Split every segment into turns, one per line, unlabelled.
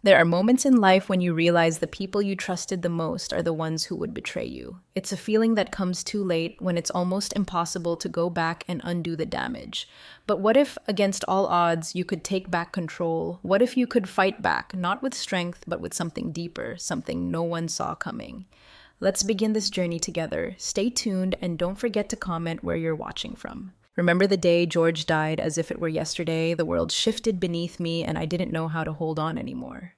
There are moments in life when you realize the people you trusted the most are the ones who would betray you. It's a feeling that comes too late when it's almost impossible to go back and undo the damage. But what if, against all odds, you could take back control? What if you could fight back, not with strength, but with something deeper, something no one saw coming? Let's begin this journey together. Stay tuned and don't forget to comment where you're watching from. Remember the day George died as if it were yesterday? The world shifted beneath me and I didn't know how to hold on anymore.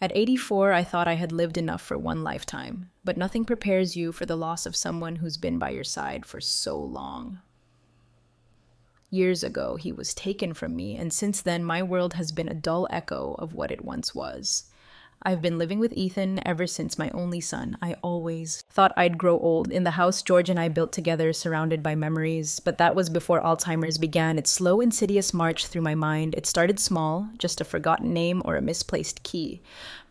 At 84, I thought I had lived enough for one lifetime, but nothing prepares you for the loss of someone who's been by your side for so long. Years ago, he was taken from me, and since then, my world has been a dull echo of what it once was. I've been living with Ethan ever since my only son. I always thought I'd grow old in the house George and I built together, surrounded by memories, but that was before Alzheimer's began its slow, insidious march through my mind. It started small, just a forgotten name or a misplaced key.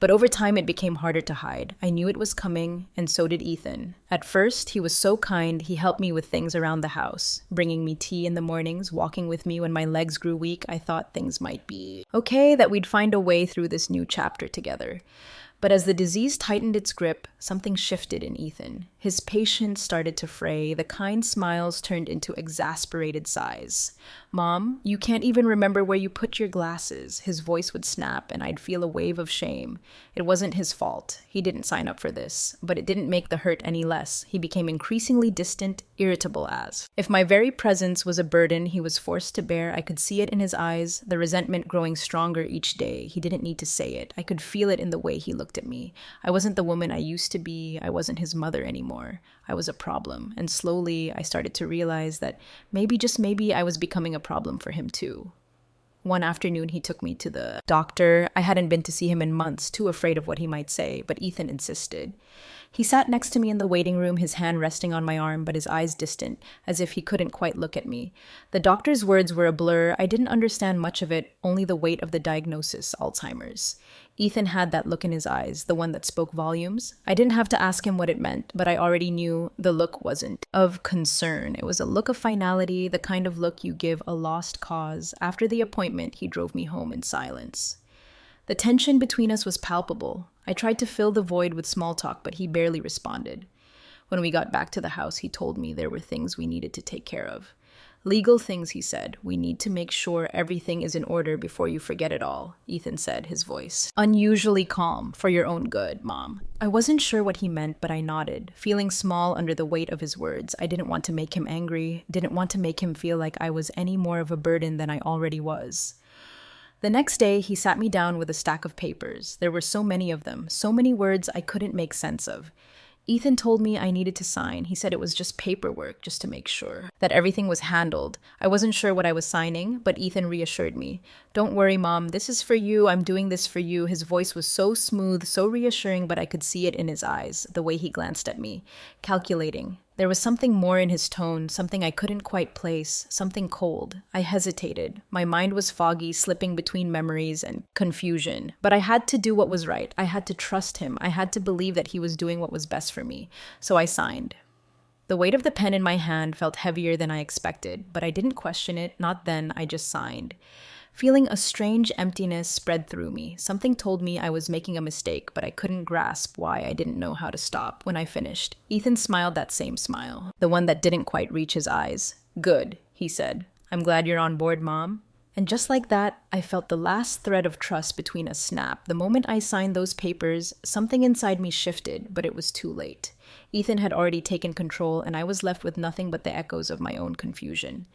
But over time, it became harder to hide. I knew it was coming, and so did Ethan. At first, he was so kind, he helped me with things around the house, bringing me tea in the mornings, walking with me when my legs grew weak. I thought things might be okay, that we'd find a way through this new chapter together. But as the disease tightened its grip, something shifted in Ethan. His patience started to fray. The kind smiles turned into exasperated sighs. "Mom, you can't even remember where you put your glasses." His voice would snap, and I'd feel a wave of shame. It wasn't his fault. He didn't sign up for this. But it didn't make the hurt any less. He became increasingly distant, irritable as. If my very presence was a burden he was forced to bear, I could see it in his eyes, the resentment growing stronger each day. He didn't need to say it. I could feel it in the way he looked at me. I wasn't the woman I used to be. I wasn't his mother anymore. I was a problem. And slowly, I started to realize that maybe, just maybe, I was becoming a problem for him too. One afternoon, he took me to the doctor. I hadn't been to see him in months, too afraid of what he might say, but Ethan insisted. He sat next to me in the waiting room, his hand resting on my arm, but his eyes distant, as if he couldn't quite look at me. The doctor's words were a blur. I didn't understand much of it, only the weight of the diagnosis, Alzheimer's. Ethan had that look in his eyes, the one that spoke volumes. I didn't have to ask him what it meant, but I already knew the look wasn't of concern. It was a look of finality, the kind of look you give a lost cause. After the appointment, he drove me home in silence. The tension between us was palpable. I tried to fill the void with small talk, but he barely responded. When we got back to the house, he told me there were things we needed to take care of. Legal things, he said. "We need to make sure everything is in order before you forget it all," Ethan said, his voice unusually calm. "For your own good, Mom." I wasn't sure what he meant, but I nodded, feeling small under the weight of his words. I didn't want to make him angry, didn't want to make him feel like I was any more of a burden than I already was. The next day, he sat me down with a stack of papers. There were so many of them, so many words I couldn't make sense of. Ethan told me I needed to sign. He said it was just paperwork, just to make sure that everything was handled. I wasn't sure what I was signing, but Ethan reassured me. "Don't worry, Mom. This is for you. I'm doing this for you." His voice was so smooth, so reassuring, but I could see it in his eyes, the way he glanced at me, calculating. There was something more in his tone, something I couldn't quite place, something cold. I hesitated. My mind was foggy, slipping between memories and confusion. But I had to do what was right. I had to trust him. I had to believe that he was doing what was best for me. So I signed. The weight of the pen in my hand felt heavier than I expected, but I didn't question it. Not then. I just signed. Feeling a strange emptiness spread through me. Something told me I was making a mistake, but I couldn't grasp why. I didn't know how to stop. When I finished, Ethan smiled that same smile, the one that didn't quite reach his eyes. "Good," he said. "I'm glad you're on board, Mom." And just like that, I felt the last thread of trust between us snap. The moment I signed those papers, something inside me shifted, but it was too late. Ethan had already taken control, and I was left with nothing but the echoes of my own confusion.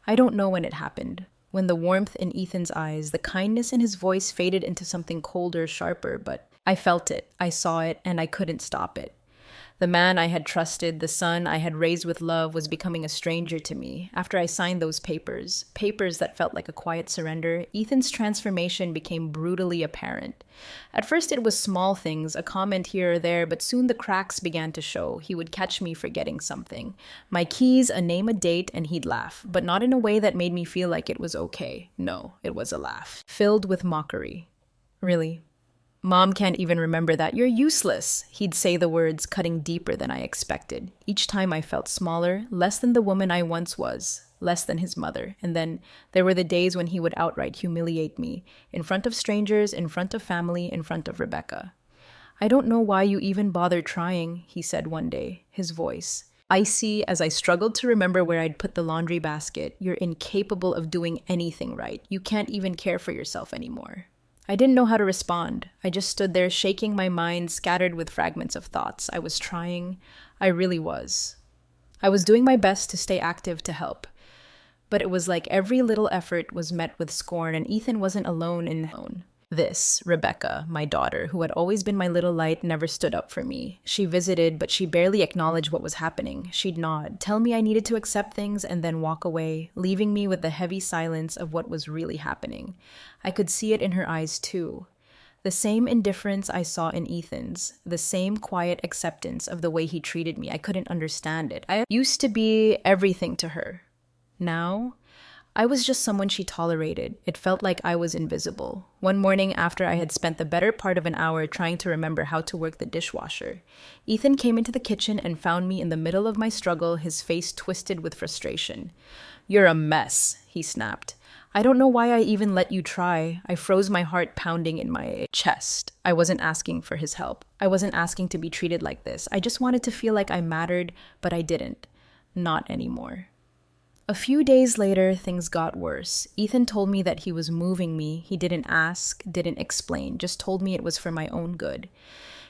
I don't know when it happened. When the warmth in Ethan's eyes, the kindness in his voice faded into something colder, sharper, but I felt it, I saw it, and I couldn't stop it. The man I had trusted, the son I had raised with love, was becoming a stranger to me. After I signed those papers that felt like a quiet surrender, Ethan's transformation became brutally apparent. At first it was small things, a comment here or there, but soon the cracks began to show. He would catch me forgetting something. My keys, a name, a date, and he'd laugh, but not in a way that made me feel like it was okay. No, it was a laugh, filled with mockery. "Really? Mom can't even remember that. You're useless. He'd say the words, cutting deeper than I expected. Each time I felt smaller, less than the woman I once was, less than his mother. And then there were the days when he would outright humiliate me, in front of strangers, in front of family, in front of Rebecca. I don't know why you even bothered trying, he said one day, his voice icy as I struggled to remember where I'd put the laundry basket. You're incapable of doing anything right. You can't even care for yourself anymore. I didn't know how to respond. I just stood there shaking my mind, scattered with fragments of thoughts. I was trying. I really was. I was doing my best to stay active to help. But it was like every little effort was met with scorn, and Ethan wasn't alone in this. Rebecca, my daughter, who had always been my little light, never stood up for me. She visited, but she barely acknowledged what was happening. She'd nod, tell me I needed to accept things, and then walk away, leaving me with the heavy silence of what was really happening. I could see it in her eyes, too. The same indifference I saw in Ethan's, the same quiet acceptance of the way he treated me. I couldn't understand it. I used to be everything to her. Now, I was just someone she tolerated. It felt like I was invisible. One morning, after I had spent the better part of an hour trying to remember how to work the dishwasher, Ethan came into the kitchen and found me in the middle of my struggle, his face twisted with frustration. "You're a mess," he snapped. "I don't know why I even let you try." I froze, my heart pounding in my chest. I wasn't asking for his help. I wasn't asking to be treated like this. I just wanted to feel like I mattered, but I didn't. Not anymore. A few days later, things got worse. Ethan told me that he was moving me. He didn't ask, didn't explain, just told me it was for my own good.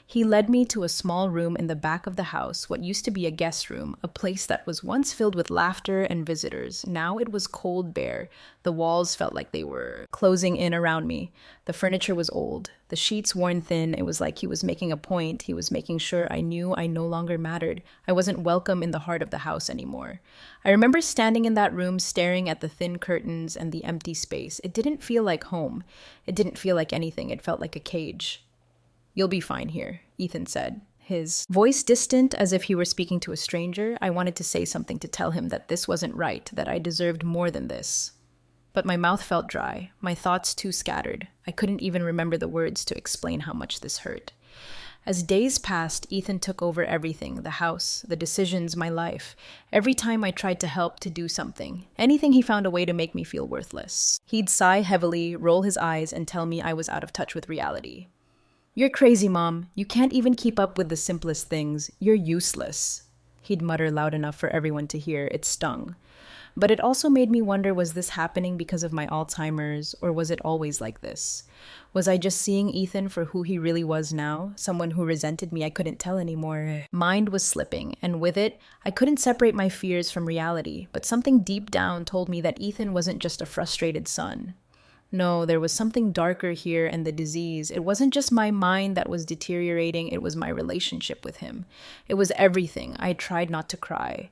He led me to a small room in the back of the house, what used to be a guest room, a place that was once filled with laughter and visitors. Now it was cold, bare. The walls felt like they were closing in around me. The furniture was old, the sheets worn thin. It was like he was making a point. He was making sure I knew I no longer mattered. I wasn't welcome in the heart of the house anymore. I remember standing in that room, staring at the thin curtains and the empty space. It didn't feel like home. It didn't feel like anything. It felt like a cage. "You'll be fine here," Ethan said, his voice distant as if he were speaking to a stranger. I wanted to say something to tell him that this wasn't right, that I deserved more than this. But my mouth felt dry, my thoughts too scattered. I couldn't even remember the words to explain how much this hurt. As days passed, Ethan took over everything, the house, the decisions, my life. Every time I tried to help, to do something, anything, he found a way to make me feel worthless. He'd sigh heavily, roll his eyes, and tell me I was out of touch with reality. "You're crazy, Mom. You can't even keep up with the simplest things. You're useless." He'd mutter loud enough for everyone to hear. It stung. But it also made me wonder, was this happening because of my Alzheimer's, or was it always like this? Was I just seeing Ethan for who he really was now? Someone who resented me I couldn't tell anymore. Mind was slipping, and with it, I couldn't separate my fears from reality. But something deep down told me that Ethan wasn't just a frustrated son. No, there was something darker here, and the disease. It wasn't just my mind that was deteriorating, it was my relationship with him. It was everything. I tried not to cry.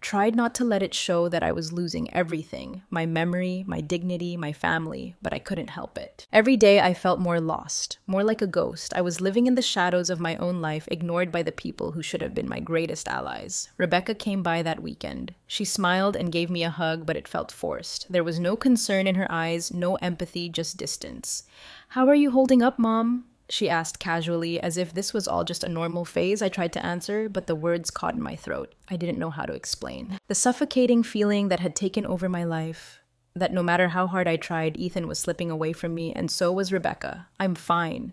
Tried not to let it show that I was losing everything, my memory, my dignity, my family, but I couldn't help it. Every day I felt more lost, more like a ghost. I was living in the shadows of my own life, ignored by the people who should have been my greatest allies. Rebecca came by that weekend. She smiled and gave me a hug, but it felt forced. There was no concern in her eyes, no empathy, just distance. "How are you holding up, Mom?" she asked casually, as if this was all just a normal phase. I tried to answer, but the words caught in my throat. I didn't know how to explain. The suffocating feeling that had taken over my life, that no matter how hard I tried, Ethan was slipping away from me, and so was Rebecca. "I'm fine."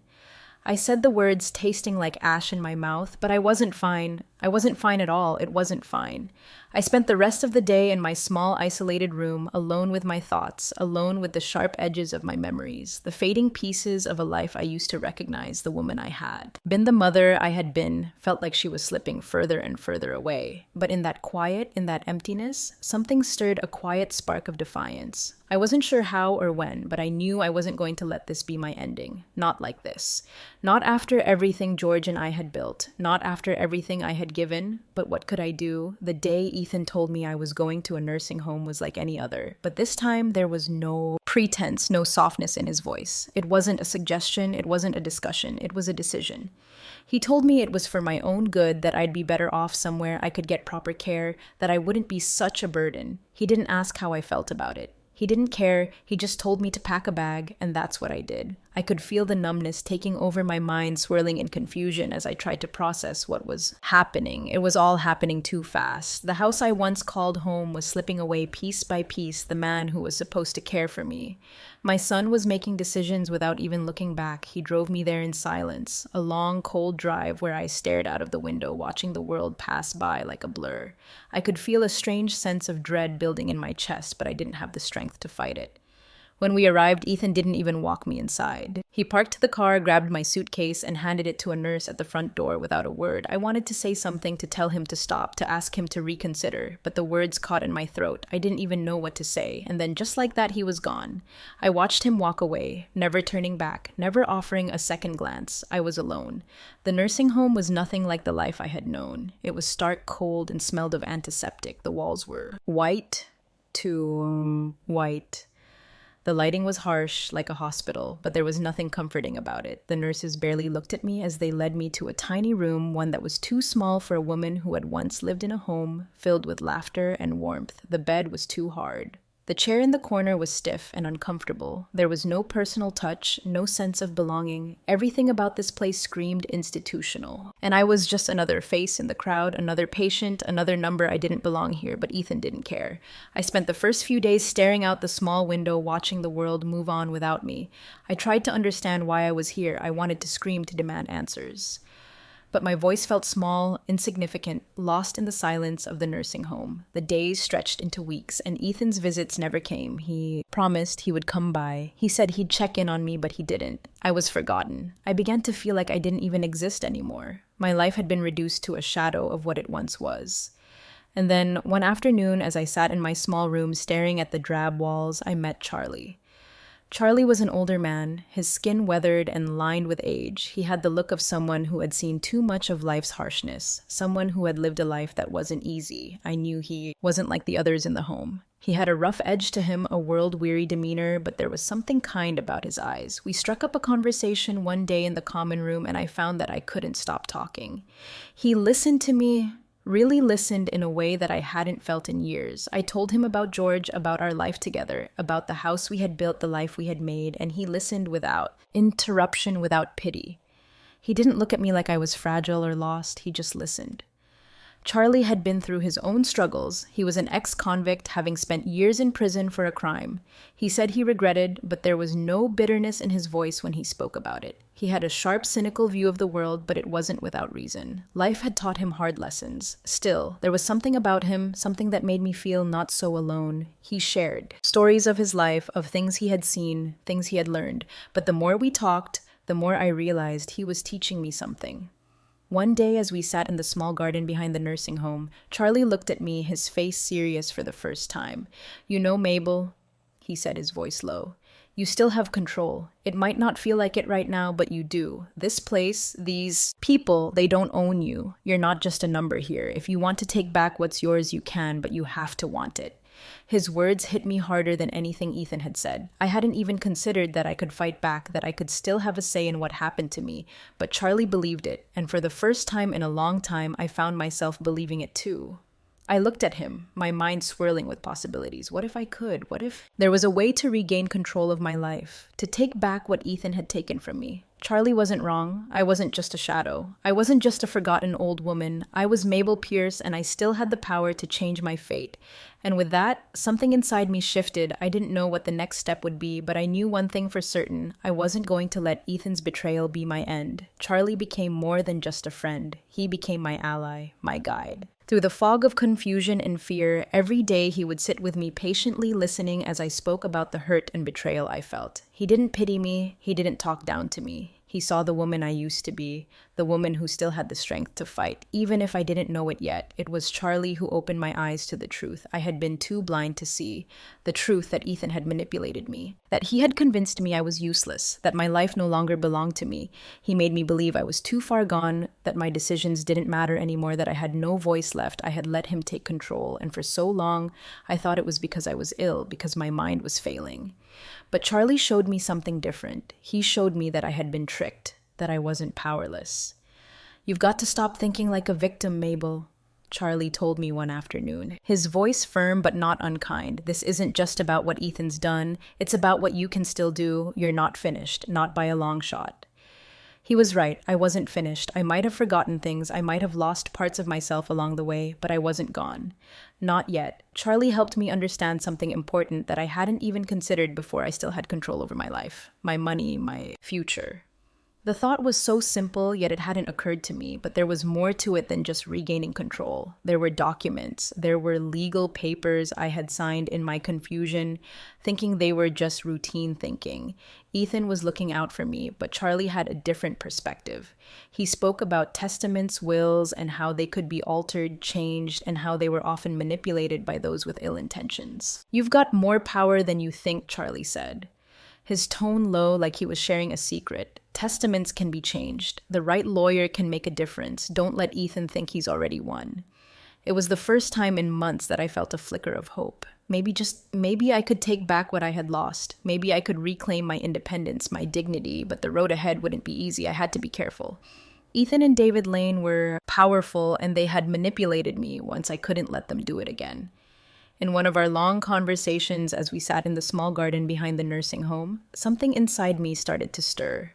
I said the words tasting like ash in my mouth, but I wasn't fine. I wasn't fine at all. It wasn't fine. I spent the rest of the day in my small, isolated room, alone with my thoughts, alone with the sharp edges of my memories, the fading pieces of a life I used to recognize, the woman I had been, the mother I had been, felt like she was slipping further and further away. But in that quiet, in that emptiness, something stirred, a quiet spark of defiance. I wasn't sure how or when, but I knew I wasn't going to let this be my ending. Not like this. Not after everything George and I had built. Not after everything I had given. But what could I do? The day Ethan told me I was going to a nursing home was like any other. But this time there was no pretense, no softness in his voice. It wasn't a suggestion. It wasn't a discussion. It was a decision. He told me it was for my own good, that I'd be better off somewhere I could get proper care, that I wouldn't be such a burden. He didn't ask how I felt about it. He didn't care. He just told me to pack a bag, and that's what I did. I could feel the numbness taking over my mind, swirling in confusion as I tried to process what was happening. It was all happening too fast. The house I once called home was slipping away piece by piece, the man who was supposed to care for me. My son was making decisions without even looking back. He drove me there in silence, a long, cold drive where I stared out of the window, watching the world pass by like a blur. I could feel a strange sense of dread building in my chest, but I didn't have the strength to fight it. When we arrived, Ethan didn't even walk me inside. He parked the car, grabbed my suitcase, and handed it to a nurse at the front door without a word. I wanted to say something, to tell him to stop, to ask him to reconsider, but the words caught in my throat. I didn't even know what to say, and then just like that, he was gone. I watched him walk away, never turning back, never offering a second glance. I was alone. The nursing home was nothing like the life I had known. It was stark, cold, and smelled of antiseptic. The walls were white to white. The lighting was harsh, like a hospital, but there was nothing comforting about it. The nurses barely looked at me as they led me to a tiny room, one that was too small for a woman who had once lived in a home filled with laughter and warmth. The bed was too hard. The chair in the corner was stiff and uncomfortable. There was no personal touch, no sense of belonging. Everything about this place screamed institutional. And I was just another face in the crowd, another patient, another number. I didn't belong here, but Ethan didn't care. I spent the first few days staring out the small window, watching the world move on without me. I tried to understand why I was here. I wanted to scream, to demand answers. But my voice felt small, insignificant, lost in the silence of the nursing home. The days stretched into weeks, and Ethan's visits never came. He promised he would come by. He said he'd check in on me, but he didn't. I was forgotten. I began to feel like I didn't even exist anymore. My life had been reduced to a shadow of what it once was. And then, one afternoon, as I sat in my small room staring at the drab walls, I met Charlie. Charlie was an older man, his skin weathered and lined with age. He had the look of someone who had seen too much of life's harshness, someone who had lived a life that wasn't easy. I knew he wasn't like the others in the home. He had a rough edge to him, a world-weary demeanor, but there was something kind about his eyes. We struck up a conversation one day in the common room, and I found that I couldn't stop talking. He listened to me, really listened in a way that I hadn't felt in years. I told him about George, about our life together, about the house we had built, the life we had made, and he listened without interruption, without pity. He didn't look at me like I was fragile or lost. He just listened. Charlie had been through his own struggles. He was an ex-convict, having spent years in prison for a crime. He said he regretted, but there was no bitterness in his voice when he spoke about it. He had a sharp, cynical view of the world, but it wasn't without reason. Life had taught him hard lessons. Still, there was something about him, something that made me feel not so alone. He shared stories of his life, of things he had seen, things he had learned. But the more we talked, the more I realized he was teaching me something. One day, as we sat in the small garden behind the nursing home, Charlie looked at me, his face serious for the first time. "You know, Mabel," he said, his voice low, "you still have control. It might not feel like it right now, but you do. This place, these people, they don't own you. You're not just a number here. If you want to take back what's yours, you can, but you have to want it." His words hit me harder than anything Ethan had said. I hadn't even considered that I could fight back, that I could still have a say in what happened to me. But Charlie believed it, and for the first time in a long time, I found myself believing it too. I looked at him, my mind swirling with possibilities. What if I could? What if there was a way to regain control of my life, to take back what Ethan had taken from me? Charlie wasn't wrong. I wasn't just a shadow. I wasn't just a forgotten old woman. I was Mabel Pierce, and I still had the power to change my fate. And with that, something inside me shifted. I didn't know what the next step would be, but I knew one thing for certain. I wasn't going to let Ethan's betrayal be my end. Charlie became more than just a friend. He became my ally, my guide. Through the fog of confusion and fear, every day he would sit with me patiently listening as I spoke about the hurt and betrayal I felt. He didn't pity me. He didn't talk down to me. He saw the woman I used to be, the woman who still had the strength to fight. Even if I didn't know it yet, it was Charlie who opened my eyes to the truth I had been too blind to see, the truth that Ethan had manipulated me, that he had convinced me I was useless, that my life no longer belonged to me. He made me believe I was too far gone, that my decisions didn't matter anymore, that I had no voice left. I had let him take control, and for so long, I thought it was because I was ill, because my mind was failing. But Charlie showed me something different. He showed me that I had been tricked, that I wasn't powerless. "You've got to stop thinking like a victim, Mabel," Charlie told me one afternoon. His voice firm but not unkind. This isn't just about what Ethan's done, it's about what you can still do. You're not finished, not by a long shot. He was right. I wasn't finished. I might have forgotten things. I might have lost parts of myself along the way, but I wasn't gone. Not yet. Charlie helped me understand something important that I hadn't even considered before I still had control over my life, my money, my future. The thought was so simple, yet it hadn't occurred to me, but there was more to it than just regaining control. There were documents, there were legal papers I had signed in my confusion, thinking they were just routine thinking. Ethan was looking out for me, but Charlie had a different perspective. He spoke about testaments, wills, and how they could be altered, changed, and how they were often manipulated by those with ill intentions. "You've got more power than you think," Charlie said. His tone low, like he was sharing a secret. "Testaments can be changed. The right lawyer can make a difference. Don't let Ethan think he's already won." It was the first time in months that I felt a flicker of hope. Maybe I could take back what I had lost. Maybe I could reclaim my independence, my dignity, but the road ahead wouldn't be easy. I had to be careful. Ethan and David Lane were powerful, and they had manipulated me once I couldn't let them do it again. In one of our long conversations as we sat in the small garden behind the nursing home, something inside me started to stir.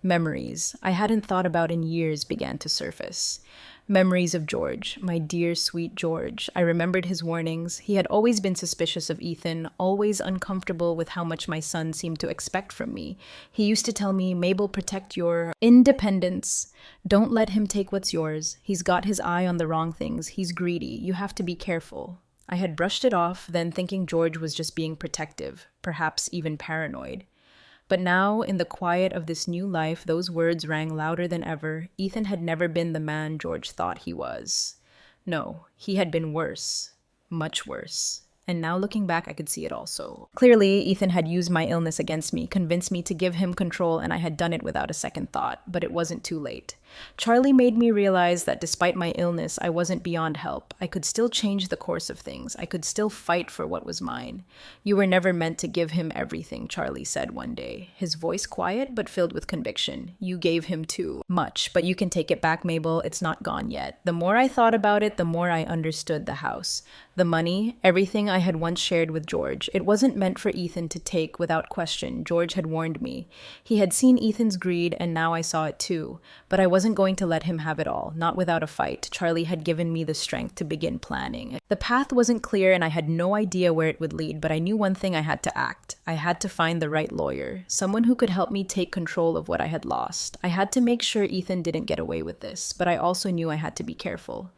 Memories I hadn't thought about in years began to surface. Memories of George, my dear, sweet George. I remembered his warnings. He had always been suspicious of Ethan, always uncomfortable with how much my son seemed to expect from me. He used to tell me, "Mabel, protect your independence. Don't let him take what's yours. He's got his eye on the wrong things. He's greedy. You have to be careful." I had brushed it off, then thinking George was just being protective, perhaps even paranoid. But now, in the quiet of this new life, those words rang louder than ever. Ethan had never been the man George thought he was. No, he had been worse. Much worse. And now looking back, I could see it also. Clearly, Ethan had used my illness against me, convinced me to give him control, and I had done it without a second thought. But it wasn't too late. Charlie made me realize that despite my illness, I wasn't beyond help. I could still change the course of things. I could still fight for what was mine. "You were never meant to give him everything," Charlie said one day, his voice quiet but filled with conviction. "You gave him too much, but you can take it back, Mabel. It's not gone yet." The more I thought about it, the more I understood the house. The money, everything I had once shared with George. It wasn't meant for Ethan to take without question. George had warned me. He had seen Ethan's greed, and now I saw it too. But I wasn't going to let him have it all, not without a fight. Charlie had given me the strength to begin planning. The path wasn't clear and I had no idea where it would lead, but I knew one thing: I had to act. I had to find the right lawyer, someone who could help me take control of what I had lost. I had to make sure Ethan didn't get away with this, but I also knew I had to be careful.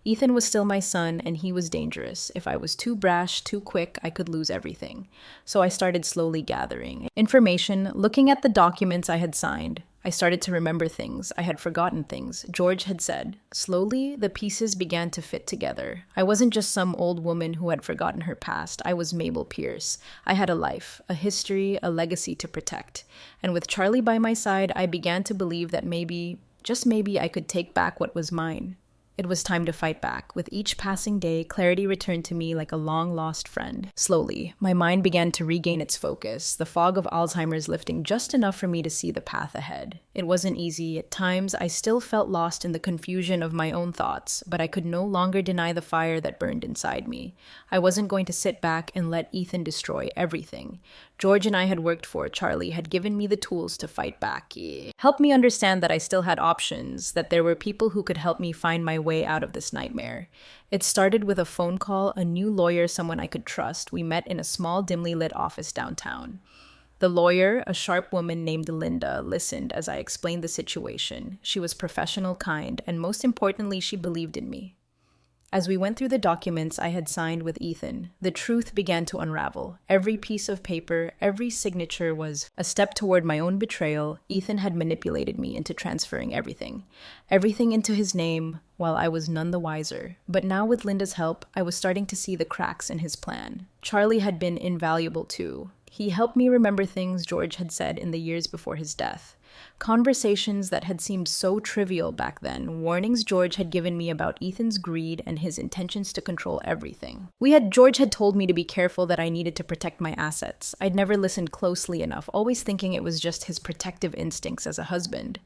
Ethan was still my son, and he was dangerous. If I was too brash, too quick, I could lose everything. So I started slowly gathering information, looking at the documents I had signed. I started to remember things. I had forgotten things. George had said. Slowly, the pieces began to fit together. I wasn't just some old woman who had forgotten her past. I was Mabel Pierce. I had a life, a history, a legacy to protect. And with Charlie by my side, I began to believe that maybe, just maybe, I could take back what was mine. It was time to fight back. With each passing day, clarity returned to me like a long-lost friend. Slowly, my mind began to regain its focus, the fog of Alzheimer's lifting just enough for me to see the path ahead. It wasn't easy. At times, I still felt lost in the confusion of my own thoughts, but I could no longer deny the fire that burned inside me. I wasn't going to sit back and let Ethan destroy everything. George and I had worked for. Charlie had given me the tools to fight back. He helped me understand that I still had options, that there were people who could help me find my way out of this nightmare. It started with a phone call, a new lawyer, someone I could trust. We met in a small, dimly lit office downtown. The lawyer, a sharp woman named Linda, listened as I explained the situation. She was professional, kind, and most importantly, she believed in me. As we went through the documents I had signed with Ethan, the truth began to unravel. Every piece of paper, every signature was a step toward my own betrayal. Ethan had manipulated me into transferring everything into his name, while I was none the wiser. But now with Linda's help, I was starting to see the cracks in his plan. Charlie had been invaluable too. He helped me remember things George had said in the years before his death. Conversations that had seemed so trivial back then, warnings George had given me about Ethan's greed and his intentions to control everything. George had told me to be careful, that I needed to protect my assets. I'd never listened closely enough, always thinking it was just his protective instincts as a husband.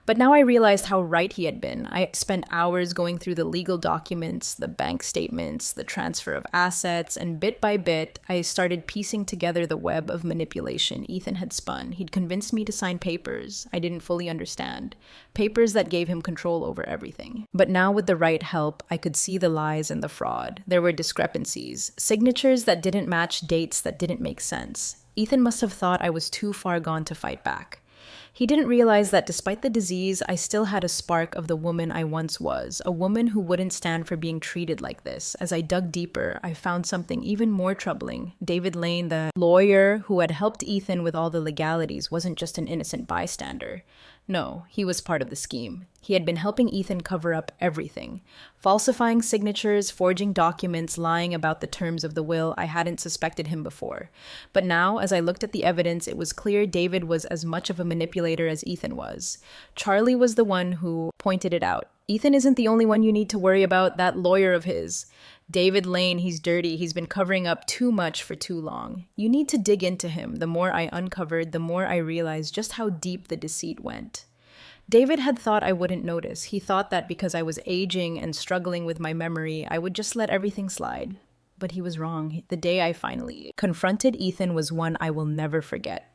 But now I realized how right he had been. I spent hours going through the legal documents, the bank statements, the transfer of assets, and bit by bit, I started piecing together the web of manipulation Ethan had spun. He'd convinced me to sign papers I didn't fully understand, papers that gave him control over everything. But now, with the right help, I could see the lies and the fraud. There were discrepancies, signatures that didn't match dates that didn't make sense. Ethan must have thought I was too far gone to fight back. He didn't realize that despite the disease, I still had a spark of the woman I once was, a woman who wouldn't stand for being treated like this. As I dug deeper, I found something even more troubling. David Lane, the lawyer who had helped Ethan with all the legalities, wasn't just an innocent bystander. No, he was part of the scheme. He had been helping Ethan cover up everything. Falsifying signatures, forging documents, lying about the terms of the will. I hadn't suspected him before. But now, as I looked at the evidence, it was clear David was as much of a manipulator as Ethan was. Charlie was the one who pointed it out. Ethan isn't the only one you need to worry about, that lawyer of his. David Lane, he's dirty. He's been covering up too much for too long. You need to dig into him. The more I uncovered, the more I realized just how deep the deceit went. David had thought I wouldn't notice. He thought that because I was aging and struggling with my memory, I would just let everything slide. But he was wrong. The day I finally confronted Ethan was one I will never forget.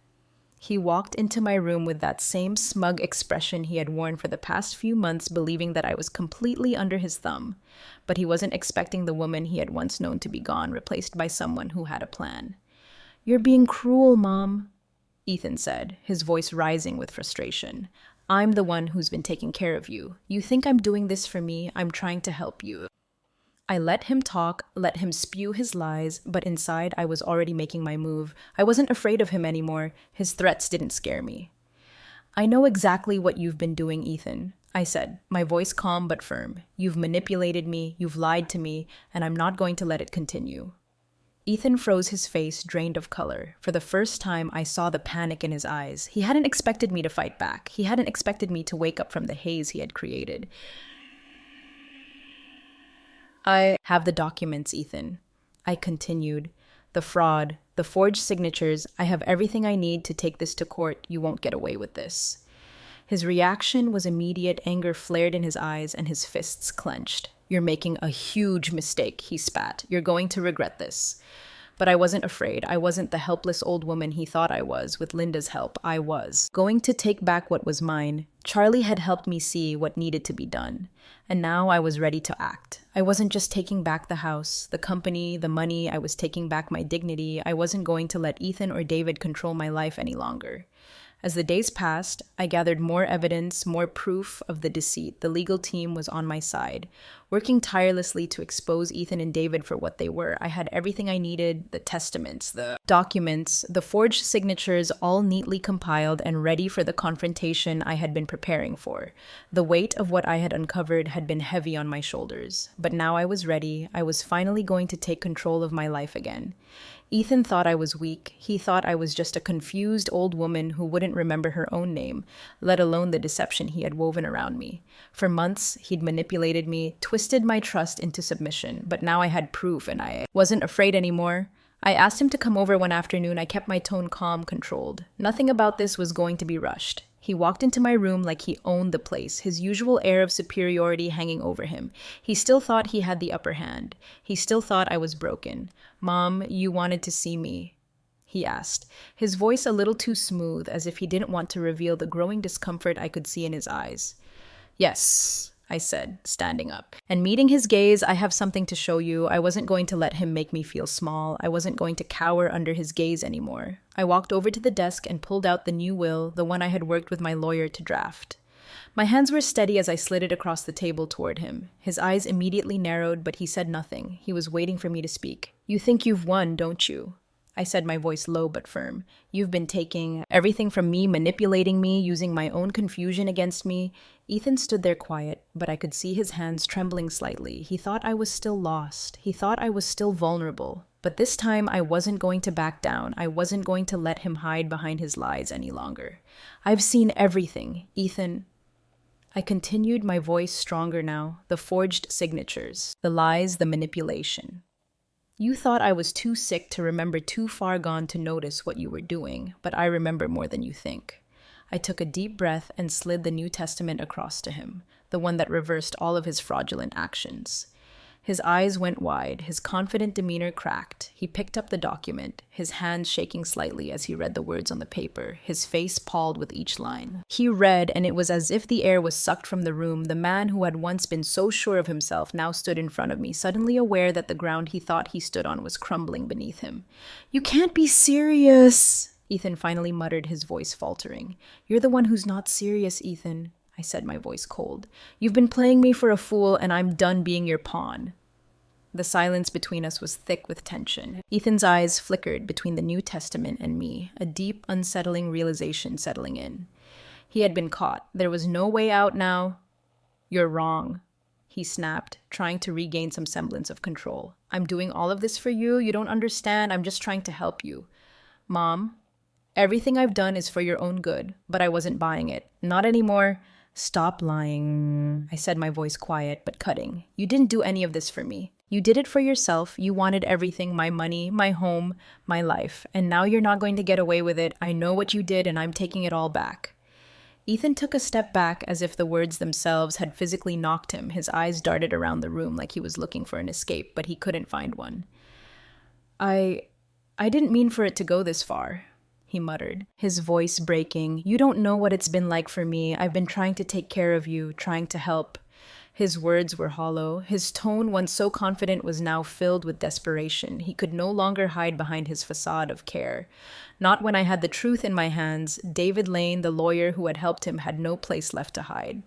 He walked into my room with that same smug expression he had worn for the past few months, believing that I was completely under his thumb. But he wasn't expecting the woman he had once known to be gone, replaced by someone who had a plan. "You're being cruel, Mom," Ethan said, his voice rising with frustration. "I'm the one who's been taking care of you. You think I'm doing this for me? I'm trying to help you." I let him talk, let him spew his lies, but inside I was already making my move. I wasn't afraid of him anymore. His threats didn't scare me. "I know exactly what you've been doing, Ethan," I said, my voice calm but firm. "You've manipulated me, you've lied to me, and I'm not going to let it continue." Ethan froze, his face drained of color. For the first time, I saw the panic in his eyes. He hadn't expected me to fight back. He hadn't expected me to wake up from the haze he had created. "I have the documents, Ethan," I continued. "The fraud, the forged signatures. I have everything I need to take this to court. You won't get away with this." His reaction was immediate. Anger flared in his eyes and his fists clenched. "You're making a huge mistake," he spat. "You're going to regret this." But I wasn't afraid. I wasn't the helpless old woman he thought I was. With Linda's help, I was going to take back what was mine. Charlie had helped me see what needed to be done. And now I was ready to act. I wasn't just taking back the house, the company, the money. I was taking back my dignity. I wasn't going to let Ethan or David control my life any longer. As the days passed, I gathered more evidence, more proof of the deceit. The legal team was on my side, working tirelessly to expose Ethan and David for what they were. I had everything I needed, the testaments, the documents, the forged signatures, all neatly compiled and ready for the confrontation I had been preparing for. The weight of what I had uncovered had been heavy on my shoulders. But now I was ready. I was finally going to take control of my life again. Ethan thought I was weak. He thought I was just a confused old woman who wouldn't remember her own name, let alone the deception he had woven around me. For months, he'd manipulated me, twisted my trust into submission, but now I had proof and I wasn't afraid anymore. I asked him to come over one afternoon. I kept my tone calm, controlled. Nothing about this was going to be rushed. He walked into my room like he owned the place, his usual air of superiority hanging over him. He still thought he had the upper hand. He still thought I was broken. "Mom, you wanted to see me?" he asked, his voice a little too smooth, as if he didn't want to reveal the growing discomfort I could see in his eyes. "Yes," I said, standing up. And meeting his gaze, "I have something to show you." I wasn't going to let him make me feel small. I wasn't going to cower under his gaze anymore. I walked over to the desk and pulled out the new will, the one I had worked with my lawyer to draft. My hands were steady as I slid it across the table toward him. His eyes immediately narrowed, but he said nothing. He was waiting for me to speak. "You think you've won, don't you?" I said, my voice low but firm. "You've been taking everything from me, manipulating me, using my own confusion against me." Ethan stood there quiet, but I could see his hands trembling slightly. He thought I was still lost. He thought I was still vulnerable. But this time I wasn't going to back down. I wasn't going to let him hide behind his lies any longer. "I've seen everything, Ethan." I continued, my voice stronger now. "The forged signatures, the lies, the manipulation. You thought I was too sick to remember, too far gone to notice what you were doing, but I remember more than you think. I took a deep breath and slid the New Testament across to him, the one that reversed all of his fraudulent actions. His eyes went wide, his confident demeanor cracked. He picked up the document, his hands shaking slightly as he read the words on the paper, his face palled with each line. He read, and it was as if the air was sucked from the room. The man who had once been so sure of himself now stood in front of me, suddenly aware that the ground he thought he stood on was crumbling beneath him. "You can't be serious," Ethan finally muttered, his voice faltering. "You're the one who's not serious, Ethan," I said, my voice cold. "You've been playing me for a fool, and I'm done being your pawn." The silence between us was thick with tension. Ethan's eyes flickered between the New Testament and me, a deep, unsettling realization settling in. He had been caught. There was no way out now. "You're wrong," he snapped, trying to regain some semblance of control. "I'm doing all of this for you. You don't understand. I'm just trying to help you." "Mom, everything I've done is for your own good, but I wasn't buying it. Not anymore." "Stop lying," I said, my voice quiet but cutting. "You didn't do any of this for me. You did it for yourself. You wanted everything, my money, my home, my life. And now you're not going to get away with it. I know what you did, and I'm taking it all back." Ethan took a step back as if the words themselves had physically knocked him. His eyes darted around the room like he was looking for an escape, but he couldn't find one. I didn't mean for it to go this far," he muttered, his voice breaking. "You don't know what it's been like for me. I've been trying to take care of you, trying to help." His words were hollow. His tone, once so confident, was now filled with desperation. He could no longer hide behind his facade of care. Not when I had the truth in my hands. David Lane, the lawyer who had helped him, had no place left to hide.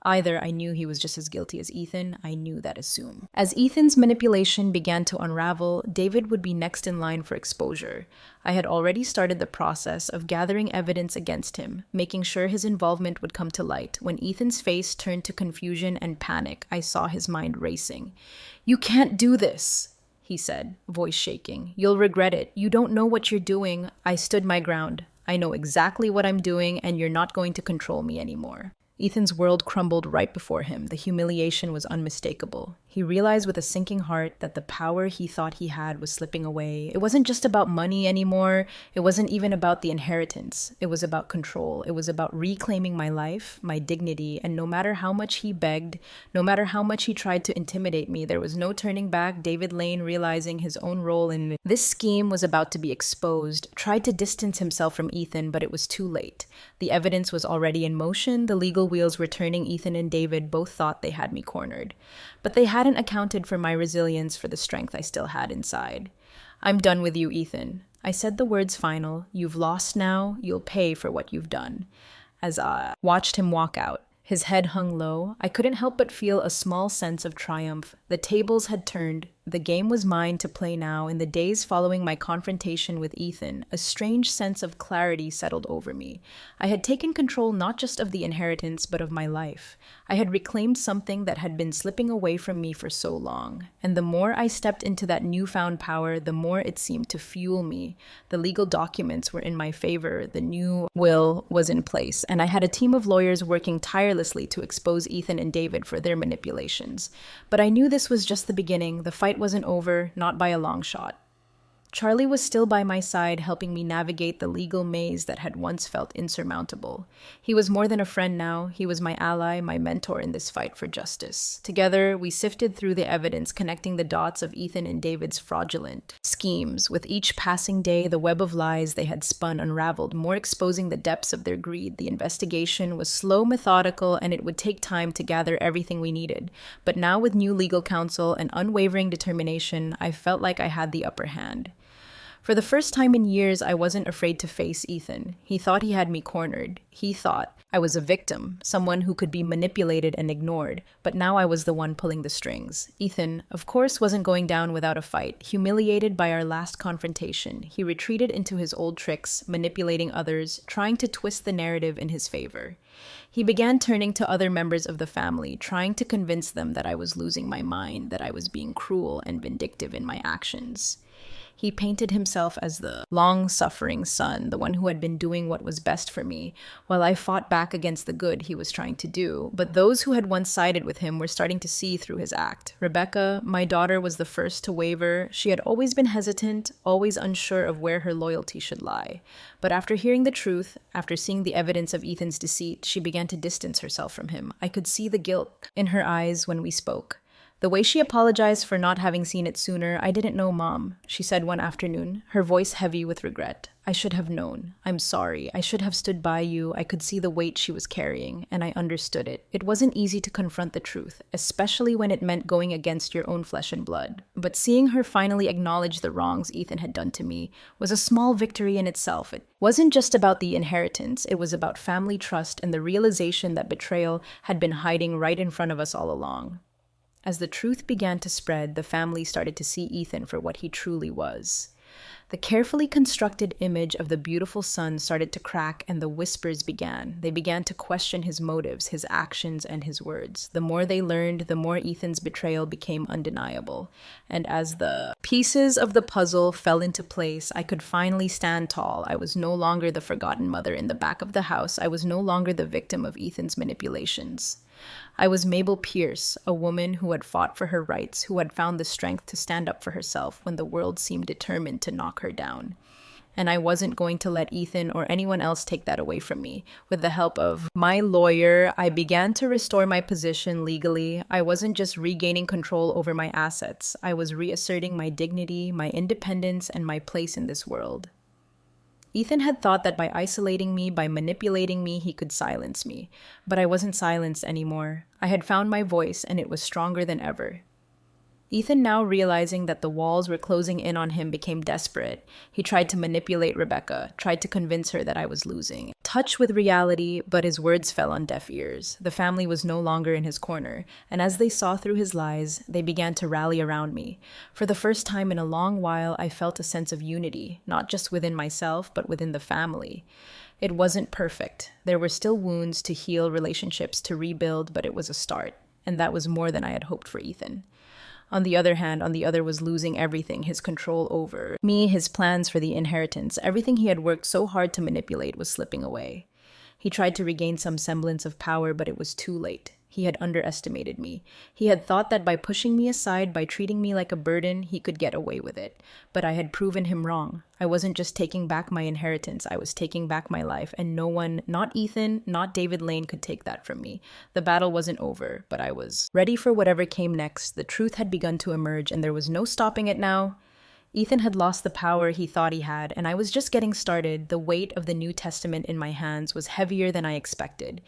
Either I knew he was just as guilty as Ethan, I knew that as soon. As Ethan's manipulation began to unravel, David would be next in line for exposure. I had already started the process of gathering evidence against him, making sure his involvement would come to light. When Ethan's face turned to confusion and panic, I saw his mind racing. "You can't do this," he said, voice shaking. "You'll regret it. You don't know what you're doing." I stood my ground. "I know exactly what I'm doing, and you're not going to control me anymore." Ethan's world crumbled right before him. The humiliation was unmistakable. He realized with a sinking heart that the power he thought he had was slipping away. It wasn't just about money anymore. It wasn't even about the inheritance. It was about control. It was about reclaiming my life, my dignity, and no matter how much he begged, no matter how much he tried to intimidate me, there was no turning back. David Lane, realizing his own role in this scheme was about to be exposed, tried to distance himself from Ethan, but it was too late. The evidence was already in motion. The legal wheels were turning. Ethan and David both thought they had me cornered. But they hadn't accounted for my resilience, for the strength I still had inside. "I'm done with you, Ethan." I said the words final. "You've lost now. You'll pay for what you've done." As I watched him walk out, his head hung low, I couldn't help but feel a small sense of triumph. The tables had turned. The game was mine to play now. In the days following my confrontation with Ethan, a strange sense of clarity settled over me. I had taken control not just of the inheritance, but of my life. I had reclaimed something that had been slipping away from me for so long. And the more I stepped into that newfound power, the more it seemed to fuel me. The legal documents were in my favor. The new will was in place. And I had a team of lawyers working tirelessly to expose Ethan and David for their manipulations. But I knew this was just the beginning. The fight wasn't over, not by a long shot. Charlie was still by my side, helping me navigate the legal maze that had once felt insurmountable. He was more than a friend now. He was my ally, my mentor in this fight for justice. Together, we sifted through the evidence, connecting the dots of Ethan and David's fraudulent schemes. With each passing day, the web of lies they had spun unraveled, more exposing the depths of their greed. The investigation was slow, methodical, and it would take time to gather everything we needed. But now, with new legal counsel and unwavering determination, I felt like I had the upper hand. For the first time in years, I wasn't afraid to face Ethan. He thought he had me cornered. He thought I was a victim, someone who could be manipulated and ignored. But now I was the one pulling the strings. Ethan, of course, wasn't going down without a fight. Humiliated by our last confrontation, he retreated into his old tricks, manipulating others, trying to twist the narrative in his favor. He began turning to other members of the family, trying to convince them that I was losing my mind, that I was being cruel and vindictive in my actions. He painted himself as the long-suffering son, the one who had been doing what was best for me, while I fought back against the good he was trying to do. But those who had once sided with him were starting to see through his act. Rebecca, my daughter, was the first to waver. She had always been hesitant, always unsure of where her loyalty should lie. But after hearing the truth, after seeing the evidence of Ethan's deceit, she began to distance herself from him. I could see the guilt in her eyes when we spoke. The way she apologized for not having seen it sooner, "I didn't know, Mom," she said one afternoon, her voice heavy with regret. "I should have known. I'm sorry. I should have stood by you." I could see the weight she was carrying, and I understood it. It wasn't easy to confront the truth, especially when it meant going against your own flesh and blood. But seeing her finally acknowledge the wrongs Ethan had done to me was a small victory in itself. It wasn't just about the inheritance, it was about family trust and the realization that betrayal had been hiding right in front of us all along. As the truth began to spread, the family started to see Ethan for what he truly was. The carefully constructed image of the beautiful son started to crack, and the whispers began. They began to question his motives, his actions, and his words. The more they learned, the more Ethan's betrayal became undeniable. And as the pieces of the puzzle fell into place, I could finally stand tall. I was no longer the forgotten mother in the back of the house. I was no longer the victim of Ethan's manipulations. I was Mabel Pierce, a woman who had fought for her rights, who had found the strength to stand up for herself when the world seemed determined to knock her down. And I wasn't going to let Ethan or anyone else take that away from me. With the help of my lawyer, I began to restore my position legally. I wasn't just regaining control over my assets. I was reasserting my dignity, my independence, and my place in this world. Ethan had thought that by isolating me, by manipulating me, he could silence me. But I wasn't silenced anymore. I had found my voice, and it was stronger than ever. Ethan, now realizing that the walls were closing in on him, became desperate. He tried to manipulate Rebecca, tried to convince her that I was losing. Touch with reality, but his words fell on deaf ears. The family was no longer in his corner, and as they saw through his lies, they began to rally around me. For the first time in a long while, I felt a sense of unity, not just within myself, but within the family. It wasn't perfect. There were still wounds to heal, relationships to rebuild, but it was a start, and that was more than I had hoped for Ethan. On the other hand, on the other was losing everything, his control over me, his plans for the inheritance. Everything he had worked so hard to manipulate was slipping away. He tried to regain some semblance of power, but it was too late. He had underestimated me. He had thought that by pushing me aside, by treating me like a burden, he could get away with it. But I had proven him wrong. I wasn't just taking back my inheritance, I was taking back my life, and no one, not Ethan, not David Lane, could take that from me. The battle wasn't over, but I was ready for whatever came next. The truth had begun to emerge, and there was no stopping it now. Ethan had lost the power he thought he had, and I was just getting started. The weight of the New Testament in my hands was heavier than I expected.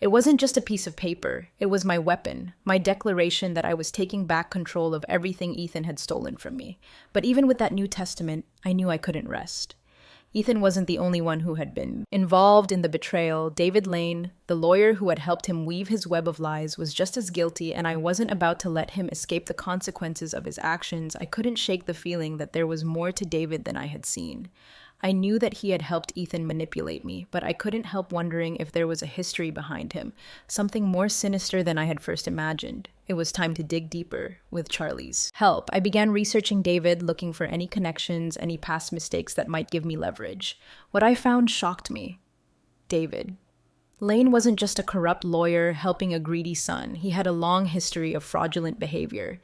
It wasn't just a piece of paper. It was my weapon, my declaration that I was taking back control of everything Ethan had stolen from me. But even with that New Testament, I knew I couldn't rest. Ethan wasn't the only one who had been involved in the betrayal. David Lane, the lawyer who had helped him weave his web of lies, was just as guilty, and I wasn't about to let him escape the consequences of his actions. I couldn't shake the feeling that there was more to David than I had seen. I knew that he had helped Ethan manipulate me, but I couldn't help wondering if there was a history behind him, something more sinister than I had first imagined. It was time to dig deeper. With Charlie's help, I began researching David, looking for any connections, any past mistakes that might give me leverage. What I found shocked me. David. Lane wasn't just a corrupt lawyer helping a greedy son. He had a long history of fraudulent behavior.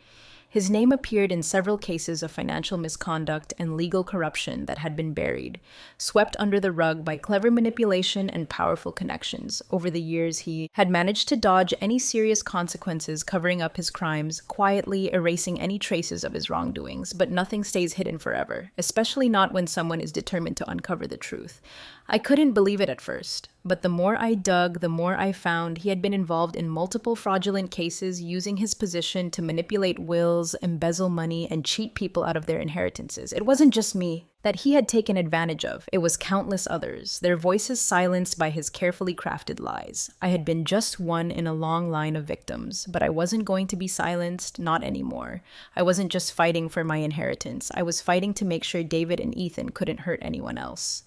His name appeared in several cases of financial misconduct and legal corruption that had been buried, swept under the rug by clever manipulation and powerful connections. Over the years, he had managed to dodge any serious consequences, covering up his crimes, quietly erasing any traces of his wrongdoings. But nothing stays hidden forever, especially not when someone is determined to uncover the truth. I couldn't believe it at first, but the more I dug, the more I found he had been involved in multiple fraudulent cases, using his position to manipulate wills, embezzle money, and cheat people out of their inheritances. It wasn't just me that he had taken advantage of. It was countless others, their voices silenced by his carefully crafted lies. I had been just one in a long line of victims, but I wasn't going to be silenced, not anymore. I wasn't just fighting for my inheritance. I was fighting to make sure David and Ethan couldn't hurt anyone else.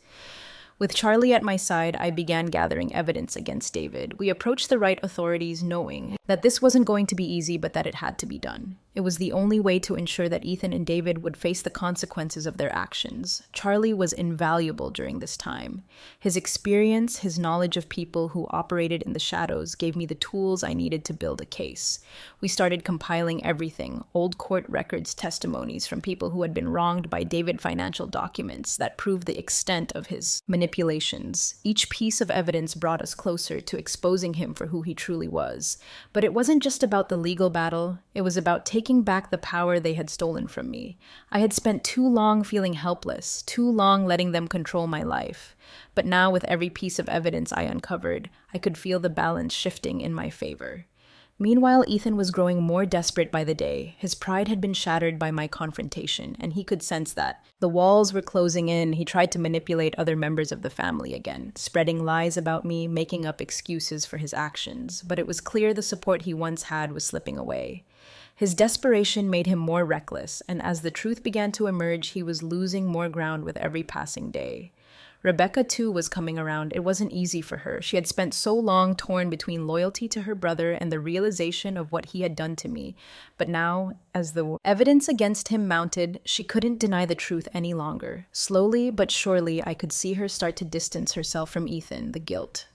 With Charlie at my side, I began gathering evidence against David. We approached the right authorities knowing that this wasn't going to be easy, but that it had to be done. It was the only way to ensure that Ethan and David would face the consequences of their actions. Charlie was invaluable during this time. His experience, his knowledge of people who operated in the shadows gave me the tools I needed to build a case. We started compiling everything, old court records, testimonies from people who had been wronged by David, financial documents that proved the extent of his manipulations. Each piece of evidence brought us closer to exposing him for who he truly was. But it wasn't just about the legal battle, it was about taking back the power they had stolen from me. I had spent too long feeling helpless, too long letting them control my life. But now, with every piece of evidence I uncovered, I could feel the balance shifting in my favor. Meanwhile, Ethan was growing more desperate by the day. His pride had been shattered by my confrontation, and he could sense that. The walls were closing in. He tried to manipulate other members of the family again, spreading lies about me, making up excuses for his actions. But it was clear the support he once had was slipping away. His desperation made him more reckless, and as the truth began to emerge, he was losing more ground with every passing day. Rebecca, too, was coming around. It wasn't easy for her. She had spent so long torn between loyalty to her brother and the realization of what he had done to me. But now, as the evidence against him mounted, she couldn't deny the truth any longer. Slowly but surely, I could see her start to distance herself from Ethan, the guilt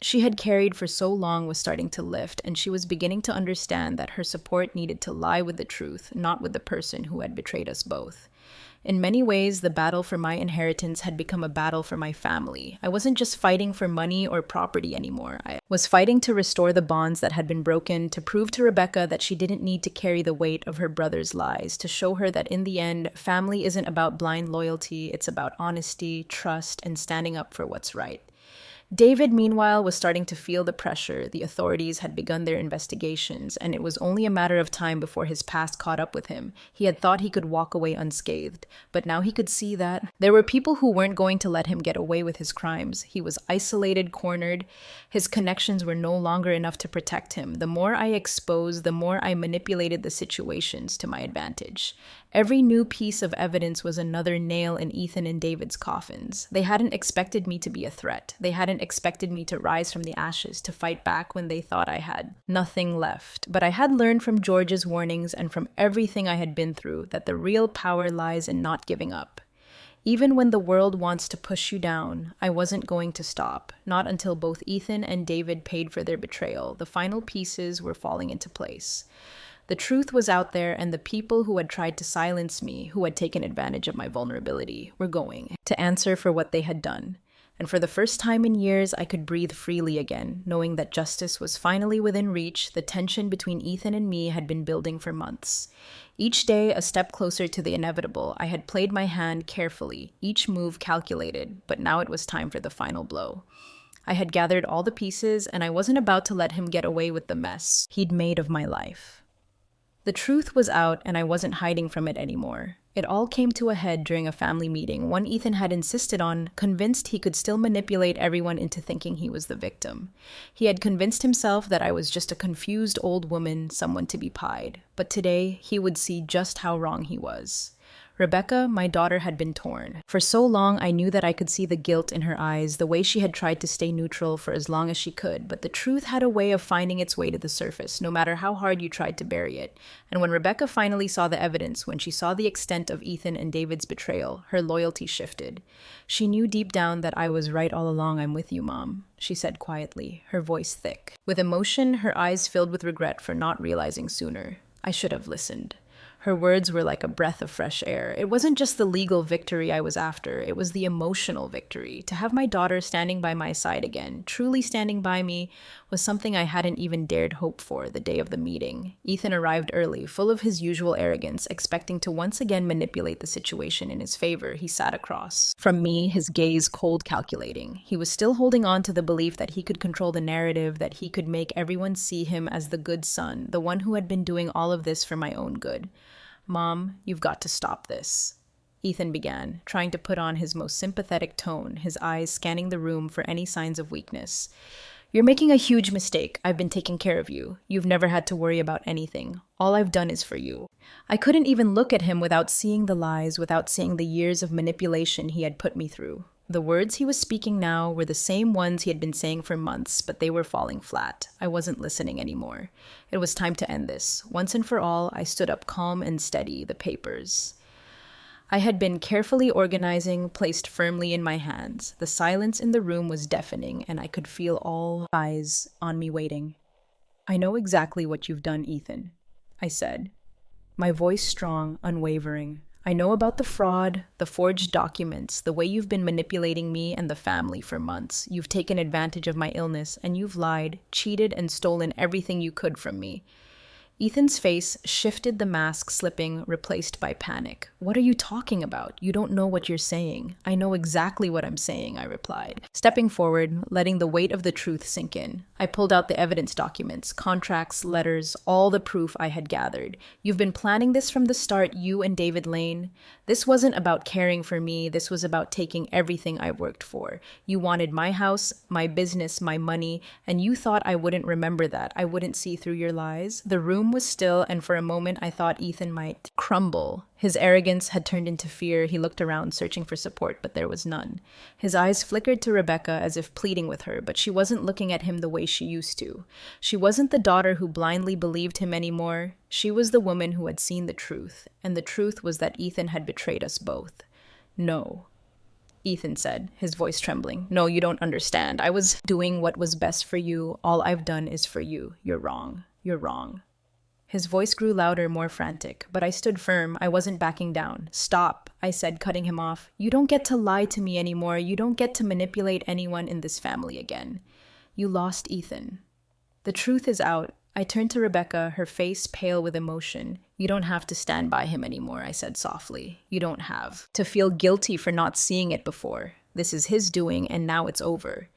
she had carried for so long was starting to lift, and she was beginning to understand that her support needed to lie with the truth, not with the person who had betrayed us both. In many ways, the battle for my inheritance had become a battle for my family. I wasn't just fighting for money or property anymore. I was fighting to restore the bonds that had been broken, to prove to Rebecca that she didn't need to carry the weight of her brother's lies, to show her that in the end, family isn't about blind loyalty, it's about honesty, trust, and standing up for what's right. David, meanwhile, was starting to feel the pressure. The authorities had begun their investigations, and it was only a matter of time before his past caught up with him. He had thought he could walk away unscathed, but now he could see that there were people who weren't going to let him get away with his crimes. He was isolated, cornered. His connections were no longer enough to protect him. The more I exposed, the more I manipulated the situations to my advantage. Every new piece of evidence was another nail in Ethan and David's coffins. They hadn't expected me to be a threat. They hadn't expected me to rise from the ashes, to fight back when they thought I had nothing left. But I had learned from George's warnings and from everything I had been through that the real power lies in not giving up. Even when the world wants to push you down, I wasn't going to stop. Not until both Ethan and David paid for their betrayal. The final pieces were falling into place. The truth was out there, and the people who had tried to silence me, who had taken advantage of my vulnerability, were going to answer for what they had done. And for the first time in years, I could breathe freely again, knowing that justice was finally within reach. The tension between Ethan and me had been building for months. Each day, a step closer to the inevitable. I had played my hand carefully, each move calculated, but now it was time for the final blow. I had gathered all the pieces, and I wasn't about to let him get away with the mess he'd made of my life. The truth was out, and I wasn't hiding from it anymore. It all came to a head during a family meeting, one Ethan had insisted on, convinced he could still manipulate everyone into thinking he was the victim. He had convinced himself that I was just a confused old woman, someone to be pied. But today, he would see just how wrong he was. Rebecca, my daughter, had been torn. For so long, I knew that I could see the guilt in her eyes, the way she had tried to stay neutral for as long as she could, but the truth had a way of finding its way to the surface, no matter how hard you tried to bury it. And when Rebecca finally saw the evidence, when she saw the extent of Ethan and David's betrayal, her loyalty shifted. She knew deep down that I was right all along. I'm with you, Mom, she said quietly, her voice thick. With emotion, her eyes filled with regret for not realizing sooner. I should have listened. Her words were like a breath of fresh air. It wasn't just the legal victory I was after, it was the emotional victory. To have my daughter standing by my side again, truly standing by me, was something I hadn't even dared hope for the day of the meeting. Ethan arrived early, full of his usual arrogance, expecting to once again manipulate the situation in his favor. He sat across from me, his gaze cold, calculating. He was still holding on to the belief that he could control the narrative, that he could make everyone see him as the good son, the one who had been doing all of this for my own good. Mom, you've got to stop this, Ethan began, trying to put on his most sympathetic tone, his eyes scanning the room for any signs of weakness. You're making a huge mistake. I've been taking care of you. You've never had to worry about anything. All I've done is for you. I couldn't even look at him without seeing the lies, without seeing the years of manipulation he had put me through. The words he was speaking now were the same ones he had been saying for months, but they were falling flat. I wasn't listening anymore. It was time to end this. Once and for all, I stood up calm and steady, the papers I had been carefully organizing placed firmly in my hands. The silence in the room was deafening, and I could feel all eyes on me waiting. "I know exactly what you've done, Ethan," I said, my voice strong, unwavering. "I know about the fraud, the forged documents, the way you've been manipulating me and the family for months. You've taken advantage of my illness, and you've lied, cheated, and stolen everything you could from me." Ethan's face shifted, the mask slipping, replaced by panic. "What are you talking about? You don't know what you're saying." "I know exactly what I'm saying," I replied, stepping forward, letting the weight of the truth sink in. I pulled out the evidence documents, contracts, letters, all the proof I had gathered. "You've been planning this from the start, you and David Lane. This wasn't about caring for me. This was about taking everything I worked for. You wanted my house, my business, my money, and you thought I wouldn't remember that. I wouldn't see through your lies." The room was still, and for a moment I thought Ethan might crumble. His arrogance had turned into fear. He looked around, searching for support, but there was none. His eyes flickered to Rebecca as if pleading with her, but she wasn't looking at him the way she used to. She wasn't the daughter who blindly believed him anymore. She was the woman who had seen the truth, and the truth was that Ethan had betrayed us both. "No," Ethan said, his voice trembling. "No, you don't understand. I was doing what was best for you. All I've done is for you. You're wrong. You're wrong." His voice grew louder, more frantic, but I stood firm. I wasn't backing down. "Stop," I said, cutting him off. "You don't get to lie to me anymore. You don't get to manipulate anyone in this family again. You lost Ethan. The truth is out." I turned to Rebecca, her face pale with emotion. "You don't have to stand by him anymore," I said softly. "You don't have to feel guilty for not seeing it before. This is his doing, and now it's over."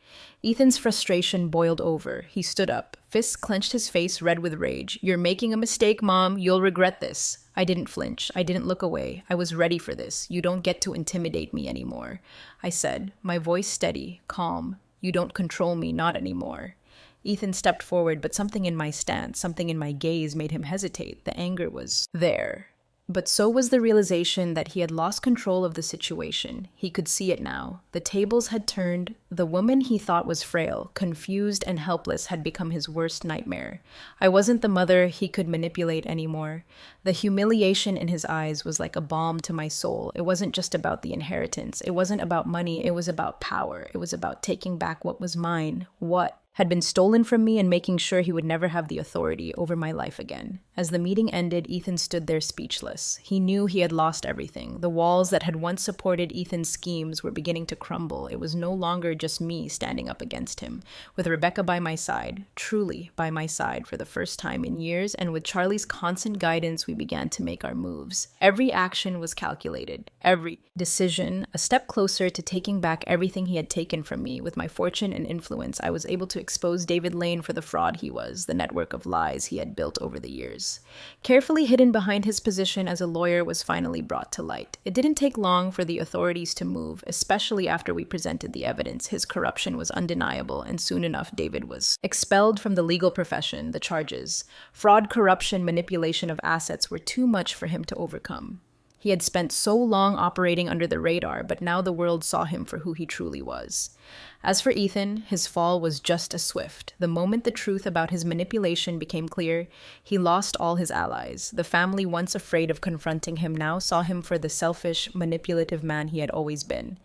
Ethan's frustration boiled over. He stood up, fists clenched, his face red with rage. "You're making a mistake, Mom. You'll regret this." I didn't flinch. I didn't look away. I was ready for this. "You don't get to intimidate me anymore," I said, my voice steady, calm. "You don't control me, not anymore." Ethan stepped forward, but something in my stance, something in my gaze made him hesitate. The anger was there, but so was the realization that he had lost control of the situation. He could see it now. The tables had turned. The woman he thought was frail, confused, and helpless had become his worst nightmare. I wasn't the mother he could manipulate anymore. The humiliation in his eyes was like a balm to my soul. It wasn't just about the inheritance. It wasn't about money. It was about power. It was about taking back what was mine, what had been stolen from me, and making sure he would never have the authority over my life again. As the meeting ended, Ethan stood there speechless. He knew he had lost everything. The walls that had once supported Ethan's schemes were beginning to crumble. It was no longer just me standing up against him, with Rebecca by my side, truly by my side for the first time in years, and with Charlie's constant guidance, we began to make our moves. Every action was calculated, every decision a step closer to taking back everything he had taken from me. With my fortune and influence, I was able to expose David Lane for the fraud he was, the network of lies he had built over the years. Carefully hidden behind his position as a lawyer was finally brought to light. It didn't take long for the authorities to move, especially after we presented the evidence. His corruption was undeniable, and soon enough David was expelled from the legal profession. The charges, fraud, corruption, manipulation of assets, were too much for him to overcome. He had spent so long operating under the radar, but now the world saw him for who he truly was. As for Ethan, his fall was just as swift. The moment the truth about his manipulation became clear, he lost all his allies. The family, once afraid of confronting him, now saw him for the selfish, manipulative man he had always been.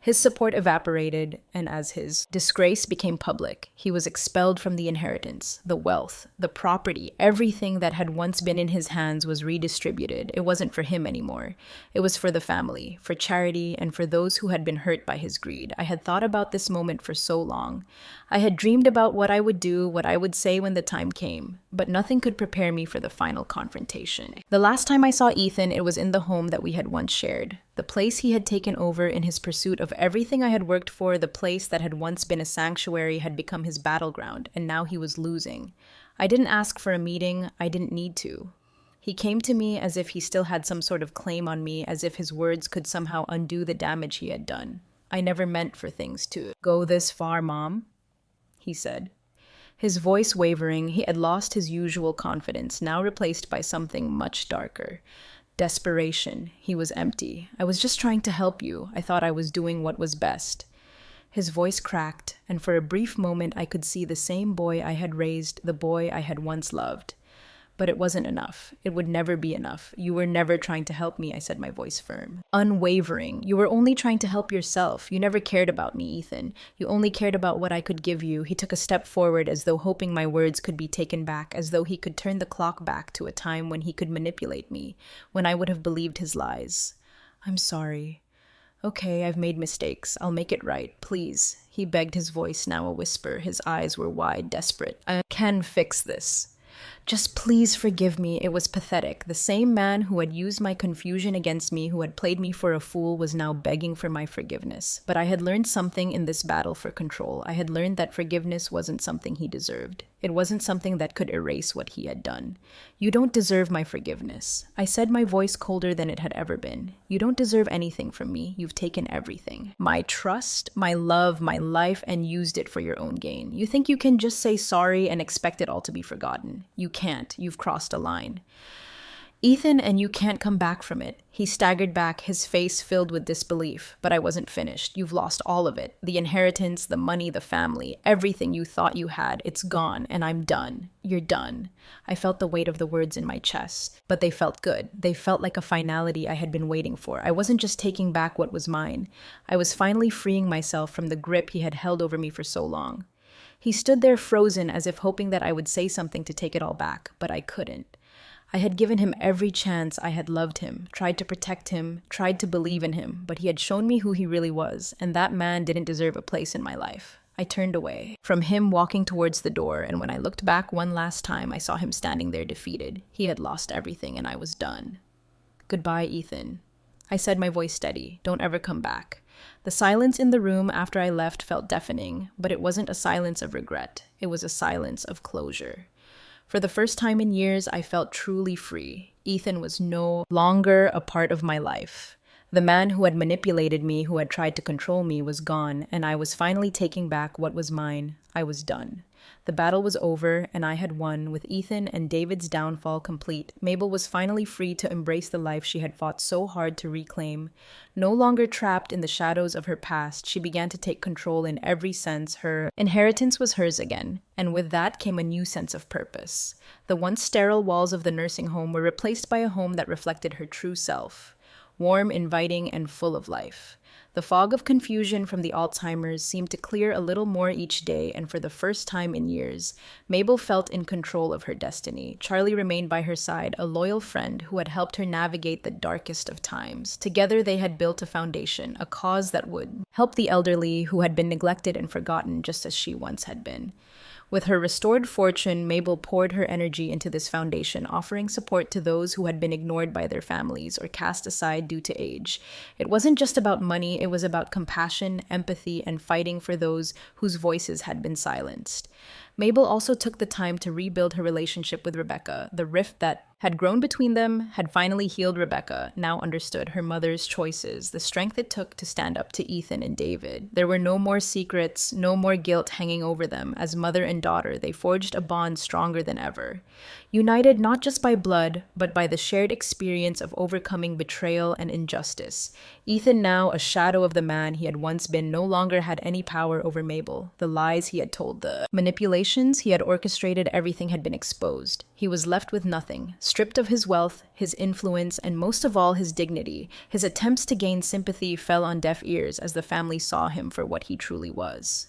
His support evaporated, and as his disgrace became public, he was expelled from the inheritance, the wealth, the property. Everything that had once been in his hands was redistributed. It wasn't for him anymore. It was for the family, for charity, and for those who had been hurt by his greed. I had thought about this moment for so long. I had dreamed about what I would do, what I would say when the time came, but nothing could prepare me for the final confrontation. The last time I saw Ethan, it was in the home that we had once shared. The place he had taken over in his pursuit of everything I had worked for, the place that had once been a sanctuary, had become his battleground, and now he was losing. I didn't ask for a meeting. I didn't need to. He came to me as if he still had some sort of claim on me, as if his words could somehow undo the damage he had done. "I never meant for things to go this far, Mom," he said. His voice wavering, he had lost his usual confidence, now replaced by something much darker. Desperation. He was empty. I was just trying to help you. I thought I was doing what was best. His voice cracked, and for a brief moment I could see the same boy I had raised, the boy I had once loved. But it wasn't enough. It would never be enough. You were never trying to help me, I said, my voice firm. Unwavering. You were only trying to help yourself. You never cared about me, Ethan. You only cared about what I could give you. He took a step forward as though hoping my words could be taken back, as though he could turn the clock back to a time when he could manipulate me, when I would have believed his lies. I'm sorry. Okay, I've made mistakes. I'll make it right. Please. He begged, his voice now a whisper. His eyes were wide, desperate. I can fix this. Just please forgive me. It was pathetic. The same man who had used my confusion against me, who had played me for a fool, was now begging for my forgiveness. But I had learned something in this battle for control. I had learned that forgiveness wasn't something he deserved. It wasn't something that could erase what he had done. You don't deserve my forgiveness. I said, my voice colder than it had ever been. You don't deserve anything from me. You've taken everything. My trust, my love, my life, and used it for your own gain. You think you can just say sorry and expect it all to be forgotten. You can't. You've crossed a line. Ethan, and you can't come back from it. He staggered back, his face filled with disbelief. But I wasn't finished. You've lost all of it. The inheritance, the money, the family, everything you thought you had. It's gone, and I'm done. You're done. I felt the weight of the words in my chest, but they felt good. They felt like a finality I had been waiting for. I wasn't just taking back what was mine. I was finally freeing myself from the grip he had held over me for so long. He stood there frozen, as if hoping that I would say something to take it all back, but I couldn't. I had given him every chance. I had loved him, tried to protect him, tried to believe in him, but he had shown me who he really was, and that man didn't deserve a place in my life. I turned away from him, walking towards the door, and when I looked back one last time, I saw him standing there defeated. He had lost everything, and I was done. Goodbye, Ethan. I said, my voice steady. Don't ever come back. The silence in the room after I left felt deafening, but it wasn't a silence of regret. It was a silence of closure. For the first time in years, I felt truly free. Ethan was no longer a part of my life. The man who had manipulated me, who had tried to control me, was gone, and I was finally taking back what was mine. I was done. The battle was over, and I had won. With Ethan and David's downfall complete, Mabel was finally free to embrace the life she had fought so hard to reclaim. No longer trapped in the shadows of her past, she began to take control in every sense. Her inheritance was hers again, and with that came a new sense of purpose. The once sterile walls of the nursing home were replaced by a home that reflected her true self, warm, inviting, and full of life. The fog of confusion from the Alzheimer's seemed to clear a little more each day, and for the first time in years, Mabel felt in control of her destiny. Charlie remained by her side, a loyal friend who had helped her navigate the darkest of times. Together they had built a foundation, a cause that would help the elderly who had been neglected and forgotten just as she once had been. With her restored fortune, Mabel poured her energy into this foundation, offering support to those who had been ignored by their families or cast aside due to age. It wasn't just about money, it was about compassion, empathy, and fighting for those whose voices had been silenced. Mabel also took the time to rebuild her relationship with Rebecca. The rift that had grown between them had finally healed. Rebecca now understood her mother's choices, the strength it took to stand up to Ethan and David. There were no more secrets, no more guilt hanging over them. As mother and daughter, they forged a bond stronger than ever. United not just by blood, but by the shared experience of overcoming betrayal and injustice. Ethan, now a shadow of the man he had once been, no longer had any power over Mabel. The lies he had told, the manipulations he had orchestrated, everything had been exposed. He was left with nothing, stripped of his wealth, his influence, and most of all, his dignity. His attempts to gain sympathy fell on deaf ears as the family saw him for what he truly was.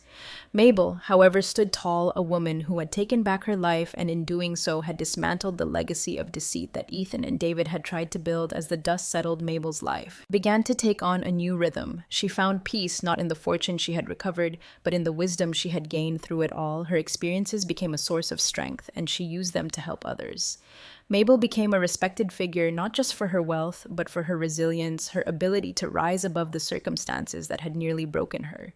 Mabel, however, stood tall, a woman who had taken back her life and in doing so had dismantled the legacy of deceit that Ethan and David had tried to build. As the dust settled, Mabel's life began to take on a new rhythm. She found peace not in the fortune she had recovered, but in the wisdom she had gained through it all. Her experiences became a source of strength, and she used them to help others. Mabel became a respected figure not just for her wealth, but for her resilience, her ability to rise above the circumstances that had nearly broken her.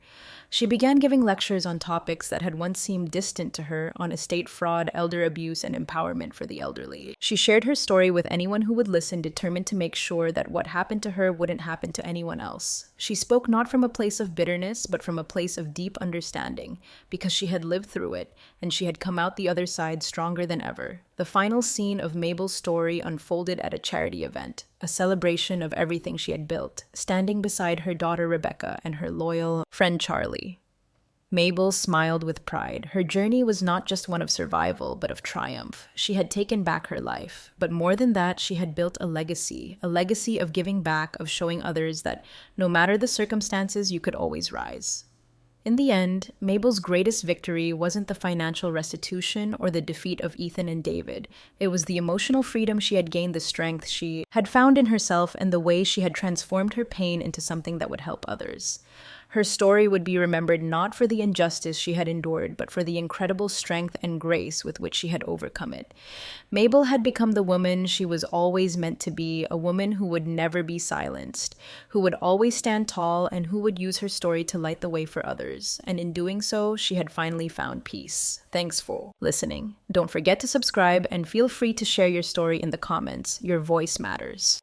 She began giving lectures on topics that had once seemed distant to her, on estate fraud, elder abuse, and empowerment for the elderly. She shared her story with anyone who would listen, determined to make sure that what happened to her wouldn't happen to anyone else. She spoke not from a place of bitterness, but from a place of deep understanding, because she had lived through it, and she had come out the other side stronger than ever. The final scene of Mabel's story unfolded at a charity event, a celebration of everything she had built, standing beside her daughter Rebecca and her loyal friend Charlie. Mabel smiled with pride. Her journey was not just one of survival, but of triumph. She had taken back her life. But more than that, she had built a legacy of giving back, of showing others that no matter the circumstances, you could always rise. In the end, Mabel's greatest victory wasn't the financial restitution or the defeat of Ethan and David. It was the emotional freedom she had gained, the strength she had found in herself, and the way she had transformed her pain into something that would help others. Her story would be remembered not for the injustice she had endured, but for the incredible strength and grace with which she had overcome it. Mabel had become the woman she was always meant to be, a woman who would never be silenced, who would always stand tall, and who would use her story to light the way for others. And in doing so, she had finally found peace. Thanks for listening. Don't forget to subscribe and feel free to share your story in the comments. Your voice matters.